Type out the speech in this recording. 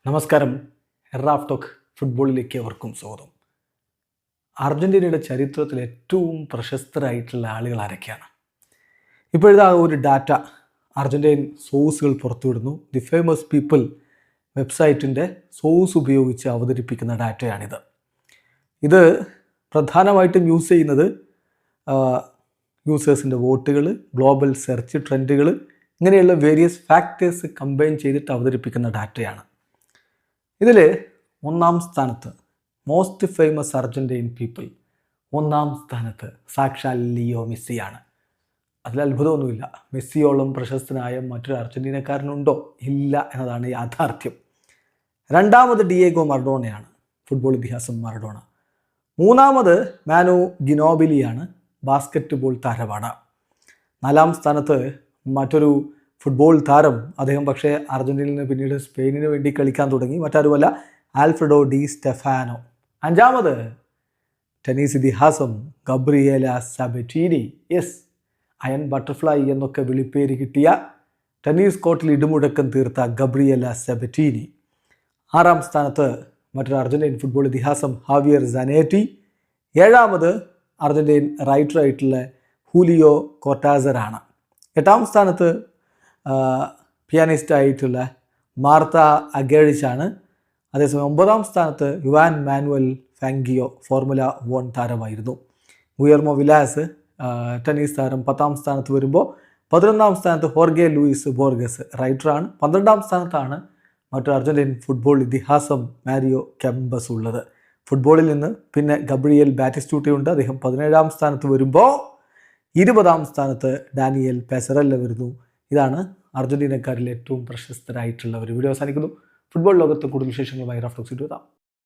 നമസ്കാരം. Raf talk ഫുട്ബോളിലേക്ക് അവർക്കും സ്വാഗതം. അർജൻറ്റീനയുടെ ചരിത്രത്തിൽ ഏറ്റവും പ്രശസ്തരായിട്ടുള്ള ആളുകൾ ആരൊക്കെയാണ്? ഇപ്പോഴത്തെ ഒരു ഡാറ്റ അർജൻറ്റീൻ സോഴ്സുകൾ പുറത്തുവിടുന്നു. ദി ഫേമസ് പീപ്പിൾ വെബ്സൈറ്റിൻ്റെ സോഴ്സ് ഉപയോഗിച്ച് അവതരിപ്പിക്കുന്ന ഡാറ്റയാണിത്. ഇത് പ്രധാനമായിട്ടും യൂസ് ചെയ്യുന്നത് യൂസേഴ്സിൻ്റെ വോട്ടുകൾ, ഗ്ലോബൽ സെർച്ച് ട്രെൻഡുകൾ, ഇങ്ങനെയുള്ള വേരിയസ് ഫാക്ടേഴ്സ് കമ്പൈൻ ചെയ്തിട്ട് അവതരിപ്പിക്കുന്ന ഡാറ്റയാണ്. ഇതിൽ ഒന്നാം സ്ഥാനത്ത് മോസ്റ്റ് ഫേമസ് അർജൻറ്റീൻ പീപ്പിൾ, ഒന്നാം സ്ഥാനത്ത് സാക്ഷാൽ ലിയോ മെസ്സിയാണ്. അതിൽ അത്ഭുതമൊന്നുമില്ല. മെസ്സിയോളം പ്രശസ്തനായ മറ്റൊരു അർജൻറ്റീനക്കാരനുണ്ടോ? ഇല്ല എന്നതാണ് യാഥാർത്ഥ്യം. രണ്ടാമത് ഡിയേഗോ മറഡോണയാണ്, ഫുട്ബോൾ ഇതിഹാസം മറഡോണ. മൂന്നാമത് മാനു ഗിനോബിലിയാണ്, ബാസ്കറ്റ് ബോൾ താരമാണ്. നാലാം സ്ഥാനത്ത് മറ്റൊരു ഫുട്ബോൾ താരം, അദ്ദേഹം പക്ഷേ അർജൻറ്റീനയിൽ നിന്ന് പിന്നീട് സ്പെയിനിന് വേണ്ടി കളിക്കാൻ തുടങ്ങി, മറ്റാരുമല്ല ആൽഫ്രെഡോ ഡി സ്റ്റെഫാനോ. അഞ്ചാമത് ടെന്നീസ് ഇതിഹാസം ഗബ്രിയേല സബറ്റീനി. യെസ്, അയൺ ബട്ടർഫ്ലൈ എന്നൊക്കെ വിളിപ്പേര് കിട്ടിയ ടെന്നീസ് കോർട്ടിൽ ഇടിമുഴക്കം തീർത്ത ഗബ്രിയേല സബറ്റീനി. ആറാം സ്ഥാനത്ത് മറ്റൊരു അർജൻറ്റീൻ ഫുട്ബോൾ ഇതിഹാസം ഹാവിയർ സനേറ്റി. ഏഴാമത് അർജൻറ്റീൻ റൈറ്ററായിട്ടുള്ള ഹൂലിയോ കോർട്ടാസറാണ്. എട്ടാം സ്ഥാനത്ത് പിയാനിസ്റ്റ് ആയിട്ടുള്ള മാർത്ത അഗേഴിച്ചാണ്. അതേസമയം ഒമ്പതാം സ്ഥാനത്ത് യുവാൻ മാനുവൽ ഫാങ്കിയോ, ഫോർമുല 1 താരമായിരുന്നു. ഗുയർമോ വിലാസ്, ടെന്നീസ് താരം, 10ാം സ്ഥാനത്ത് വരുമ്പോൾ 11ാം സ്ഥാനത്ത് ഹോർഗെ ലൂയിസ് ബോർഗസ്, റൈറ്ററാണ്. 12ാം സ്ഥാനത്താണ് മറ്റൊരു അർജൻറ്റീൻ ഫുട്ബോൾ ഇതിഹാസം മാരിയോ കെമ്പസ് ഉള്ളത്. ഫുട്ബോളിൽ നിന്ന് പിന്നെ ഗബ്രിയേൽ ബാറ്റിസ്റ്റൂട്ടയുണ്ട്, അദ്ദേഹം 17ാം സ്ഥാനത്ത് വരുമ്പോൾ 20ാം സ്ഥാനത്ത് ഡാനിയേൽ പെസറല്ല വരുന്നു. ഇതാണ് അർജൻറ്റീനക്കാരിൽ ഏറ്റവും പ്രശസ്തരായിട്ടുള്ളവർ. വീഡിയോ അവസാനിക്കുന്നു. ഫുട്ബോൾ ലോകത്ത് കൂടുതൽ വിശേഷങ്ങളുമായി റാഫ് ടോക്സ് എത്താം.